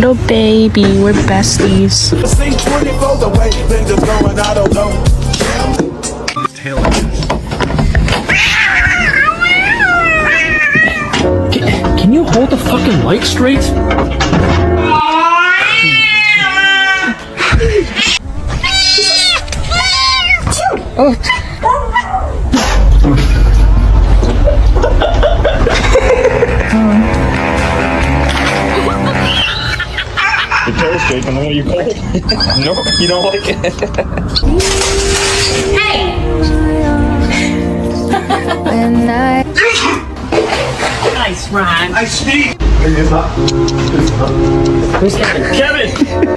little baby. We're besties. Can you hold the fucking mic straight? The tail straight, and then you cold. No, you don't like it. Nice rhyme. I sneak. Who's Kevin? Kevin.